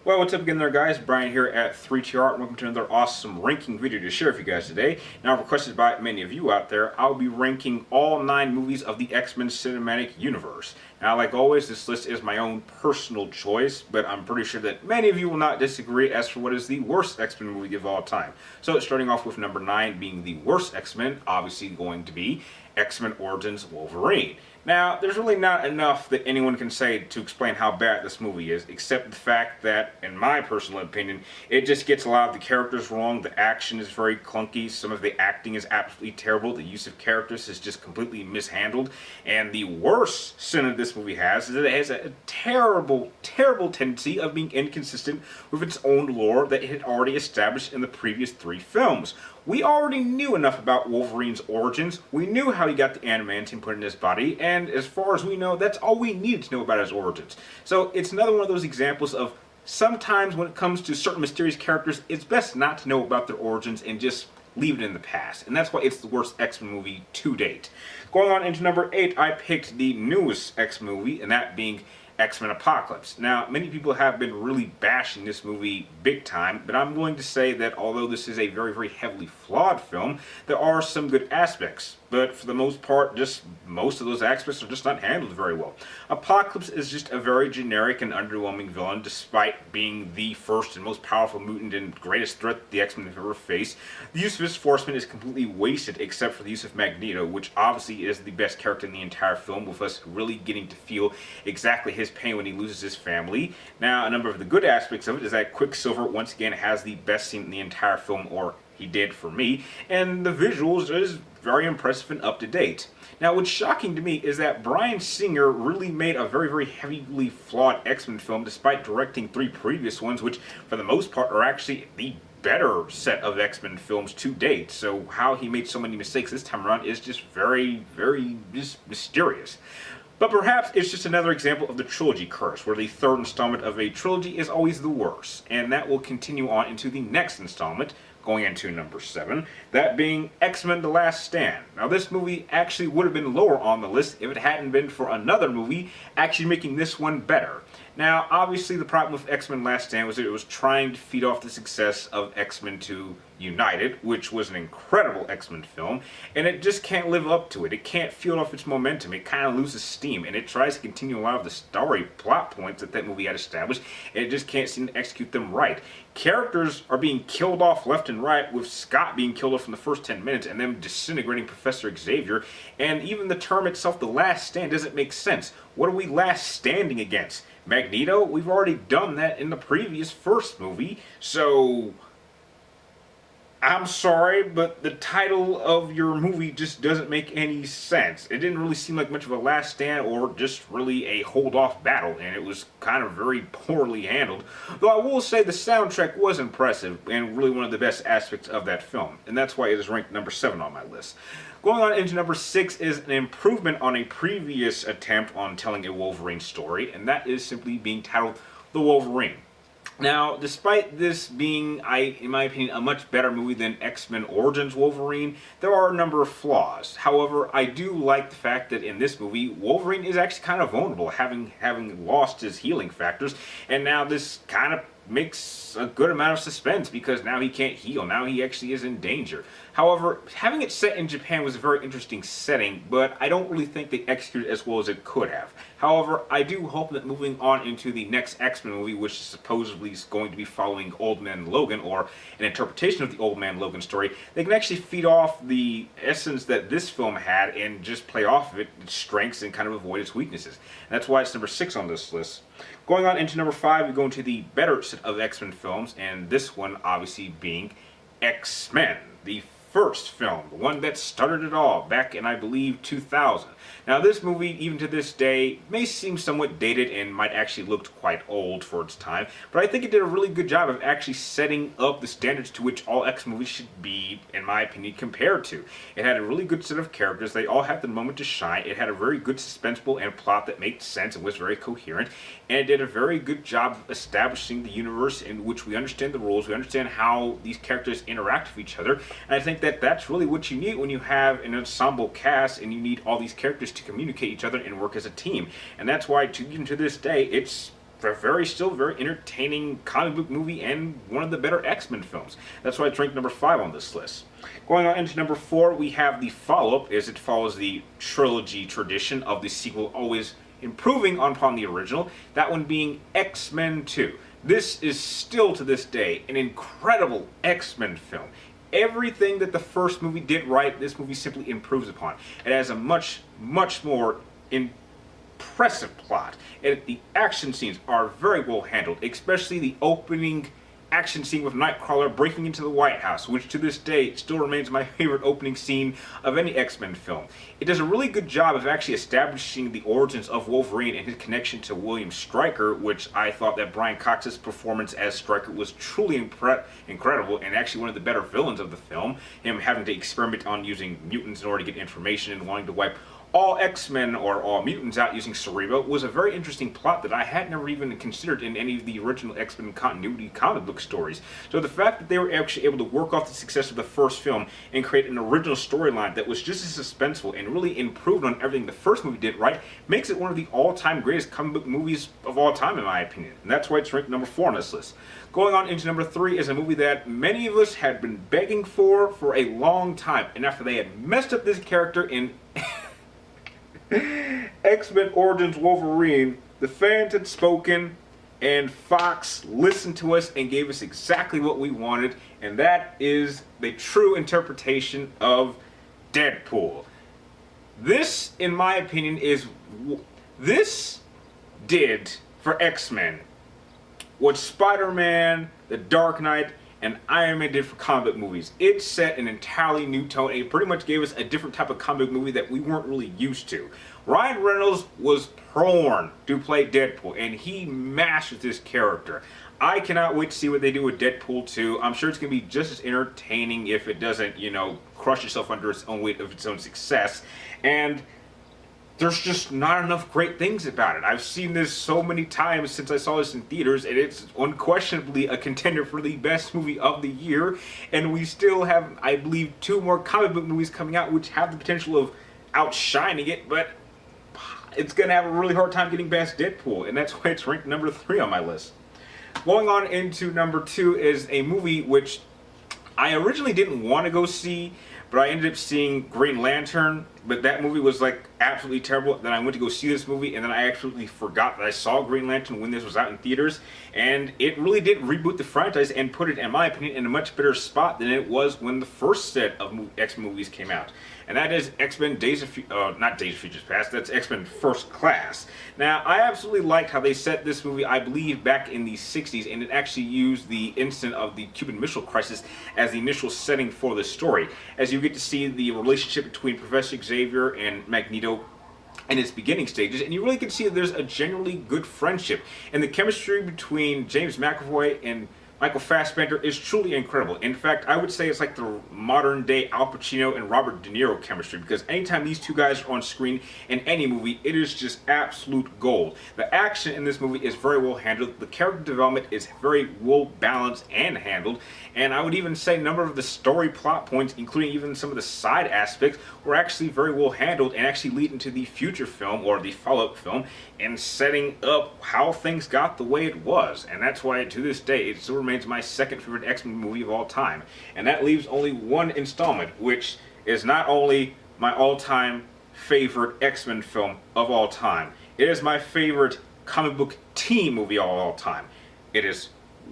Well, what's up again there, guys? Brian here at 3TR, and welcome to another awesome ranking video to share with you guys today. Now, requested by many of you out there, I'll be ranking all 9 movies of the X-Men cinematic universe. Now, like always, this list is my own personal choice, but I'm pretty sure that many of you will not disagree as for what is the worst X-Men movie of all time. So, starting off with number 9 being the worst X-Men, obviously going to be X-Men Origins Wolverine. Now, there's really not enough that anyone can say to explain how bad this movie is, except the fact that, in my personal opinion, it just gets a lot of the characters wrong. The action is very clunky. Some of the acting is absolutely terrible. The use of characters is just completely mishandled. And the worst sin that this movie has is that it has a terrible, terrible tendency of being inconsistent with its own lore that it had already established in the previous 3 films. We already knew enough about Wolverine's origins. We knew how he got the adamantium put in his body, and as far as we know, that's all we needed to know about his origins. So it's another one of those examples of sometimes when it comes to certain mysterious characters, it's best not to know about their origins and just leave it in the past. And that's why it's the worst X-Men movie to date. Going on into number 8, I picked the newest X-Men movie, and that being X-Men Apocalypse. Now, many people have been really bashing this movie big time, but I'm willing to say that although this is a very, very heavily flawed film, there are some good aspects. But for the most part, just most of those aspects are just not handled very well. Apocalypse is just a very generic and underwhelming villain, despite being the first and most powerful mutant and greatest threat the X-Men have ever faced. The use of his Forceman is completely wasted, except for the use of Magneto, which obviously is the best character in the entire film, with us really getting to feel exactly his pain when he loses his family. Now, a number of the good aspects of it is that Quicksilver once again has the best scene in the entire film, or he did for me, and the visuals is very impressive and up to date. Now, what's shocking to me is that Bryan Singer really made a very, very heavily flawed X-Men film, despite directing 3 previous ones, which for the most part are actually the better set of X-Men films to date. So how he made so many mistakes this time around is just very, very just mysterious. But perhaps it's just another example of the trilogy curse, where the 3rd installment of a trilogy is always the worst, and that will continue on into the next installment, going into number 7, that being X-Men The Last Stand. Now, this movie actually would have been lower on the list if it hadn't been for another movie actually making this one better. Now, obviously the problem with X-Men Last Stand was that it was trying to feed off the success of XMen II United, which was an incredible X-Men film, and it just can't live up to it. It can't feed off its momentum. It kind of loses steam, and it tries to continue a lot of the story plot points that movie had established, and it just can't seem to execute them right. Characters are being killed off left and right, with Scott being killed off in the first 10 minutes and them disintegrating Professor Xavier, and even the term itself, The Last Stand, doesn't make sense. What are we last standing against? Magneto? We've already done that in the previous first movie, so I'm sorry, but the title of your movie just doesn't make any sense. It didn't really seem like much of a last stand or just really a hold-off battle, and it was kind of very poorly handled. Though I will say the soundtrack was impressive and really one of the best aspects of that film, and that's why it is ranked number 7 on my list. Going on into number 6 is an improvement on a previous attempt on telling a Wolverine story, and that is simply being titled The Wolverine. Now, despite this being, in my opinion, a much better movie than X-Men Origins Wolverine, there are a number of flaws. However, I do like the fact that in this movie, Wolverine is actually kind of vulnerable, having lost his healing factors, and now this kind of makes a good amount of suspense because now he can't heal. Now he actually is in danger. However, having it set in Japan was a very interesting setting, but I don't really think they executed it as well as it could have. However, I do hope that moving on into the next X-Men movie, which supposedly is going to be following Old Man Logan, or an interpretation of the Old Man Logan story, they can actually feed off the essence that this film had and just play off of its strengths and kind of avoid its weaknesses. And that's why it's number 6 on this list. Going on into number 5, we go into the better set of X-Men films, and this one obviously being X-Men, the first film, the one that started it all, back in, I believe, 2000. Now, this movie, even to this day, may seem somewhat dated and might actually look quite old for its time, but I think it did a really good job of actually setting up the standards to which all X movies should be, in my opinion, compared to. It had a really good set of characters. They all had the moment to shine. It had a very good suspenseful and plot that made sense and was very coherent, and it did a very good job of establishing the universe in which we understand the rules, we understand how these characters interact with each other, and I think that that's really what you need when you have an ensemble cast and you need all these characters to communicate each other and work as a team. And that's why, even to this day, it's still very entertaining comic book movie and one of the better X-Men films. That's why it's ranked number 5 on this list. Going on into number 4, we have the follow-up, as it follows the trilogy tradition of the sequel always improving upon the original, that one being X-Men II. This is still to this day an incredible X-Men film. Everything that the first movie did right, this movie simply improves upon. It has a much more impressive plot, and the action scenes are very well handled, especially the opening action scene with Nightcrawler breaking into the White House, which to this day still remains my favorite opening scene of any X-Men film. It does a really good job of actually establishing the origins of Wolverine and his connection to William Stryker, which I thought that Brian Cox's performance as Stryker was truly incredible, and actually one of the better villains of the film. Him having to experiment on using mutants in order to get information and wanting to wipe all X-Men or all mutants out using Cerebro was a very interesting plot that I had never even considered in any of the original X-Men continuity comic book stories. So the fact that they were actually able to work off the success of the first film and create an original storyline that was just as suspenseful and really improved on everything the first movie did right makes it one of the all-time greatest comic book movies of all time, in my opinion. And that's why it's ranked number 4 on this list. Going on into number 3 is a movie that many of us had been begging for a long time, and after they had messed up this character in X-Men Origins Wolverine, the fans had spoken, and Fox listened to us and gave us exactly what we wanted, and that is the true interpretation of Deadpool. This, in my opinion, this did for X-Men what Spider-Man, The Dark Knight, and Iron Man did for comic book movies. It set an entirely new tone. It pretty much gave us a different type of comic book movie that we weren't really used to. Ryan Reynolds was born to play Deadpool, and he mastered this character. I cannot wait to see what they do with Deadpool 2. I'm sure it's going to be just as entertaining if it doesn't, crush itself under its own weight of its own success. And there's just not enough great things about it. I've seen this so many times since I saw this in theaters, and it's unquestionably a contender for the best movie of the year. And we still have, I believe, 2 more comic book movies coming out which have the potential of outshining it, but it's going to have a really hard time getting past Deadpool, and that's why it's ranked number 3 on my list. Going on into number 2 is a movie which I originally didn't want to go see, but I ended up seeing Green Lantern, but that movie was like absolutely terrible. Then I went to go see this movie, and then I absolutely forgot that I saw Green Lantern when this was out in theaters, and it really did reboot the franchise and put it, in my opinion, in a much better spot than it was when the first set of X-Men movies came out. And that is X-Men not Days of Future Past, that's X-Men First Class. Now, I absolutely liked how they set this movie, I believe, back in the 60s, and it actually used the incident of the Cuban Missile Crisis as the initial setting for the story, as you get to see the relationship between Professor Xavier and Magneto in its beginning stages, and you really can see that there's a generally good friendship, and the chemistry between James McAvoy and Michael Fassbender is truly incredible. In fact, I would say it's like the modern day Al Pacino and Robert De Niro chemistry, because anytime these two guys are on screen in any movie, it is just absolute gold. The action in this movie is very well handled, the character development is very well balanced and handled, and I would even say a number of the story plot points, including even some of the side aspects, were actually very well handled and actually lead into the future film, or the follow-up film, and setting up how things got the way it was. And that's why, to this day, it still remains my second favorite X-Men movie of all time. And that leaves only one installment, which is not only my all-time favorite X-Men film of all time, it is my favorite comic book team movie of all time. It is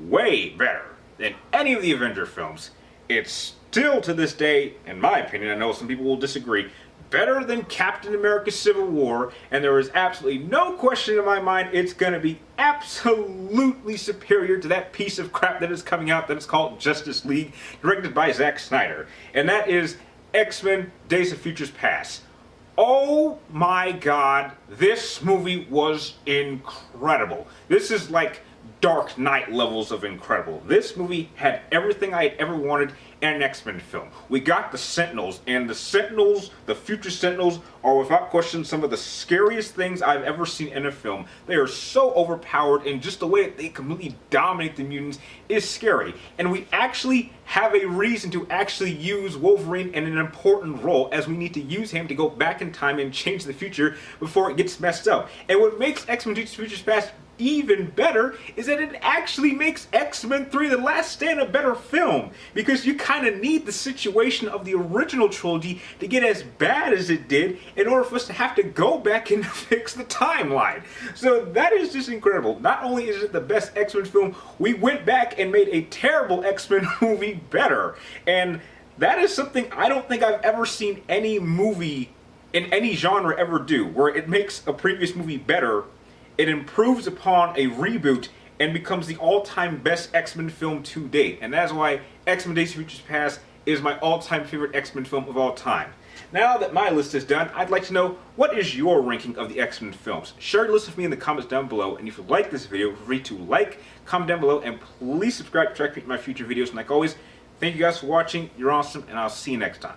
way better than any of the Avenger films. It's still, to this day, in my opinion, I know some people will disagree, better than Captain America Civil War, and there is absolutely no question in my mind it's going to be absolutely superior to that piece of crap that is coming out that is called Justice League, directed by Zack Snyder. And that is X-Men Days of Future Past. Oh my god, this movie was incredible. This is like Dark Knight levels of incredible. This movie had everything I had ever wanted in an X-Men film. We got the Sentinels, and the Sentinels, the future Sentinels, are without question some of the scariest things I've ever seen in a film. They are so overpowered, and just the way that they completely dominate the mutants is scary. And we actually have a reason to actually use Wolverine in an important role, as we need to use him to go back in time and change the future before it gets messed up. And what makes X-Men Future Past even better is that it actually makes X-Men 3 The Last Stand a better film, because you kind of need the situation of the original trilogy to get as bad as it did in order for us to have to go back and fix the timeline. So that is just incredible. Not only is it the best X-Men film, we went back and made a terrible X-Men movie better. And that is something I don't think I've ever seen any movie in any genre ever do, where it makes a previous movie better, it improves upon a reboot, and becomes the all-time best X-Men film to date. And that's why X-Men Days of Future Past is my all-time favorite X-Men film of all time. Now that my list is done, I'd like to know, what is your ranking of the X-Men films? Share your list with me in the comments down below, and if you like this video, feel free to like, comment down below, and please subscribe to track me in my future videos. And like always, thank you guys for watching, you're awesome, and I'll see you next time.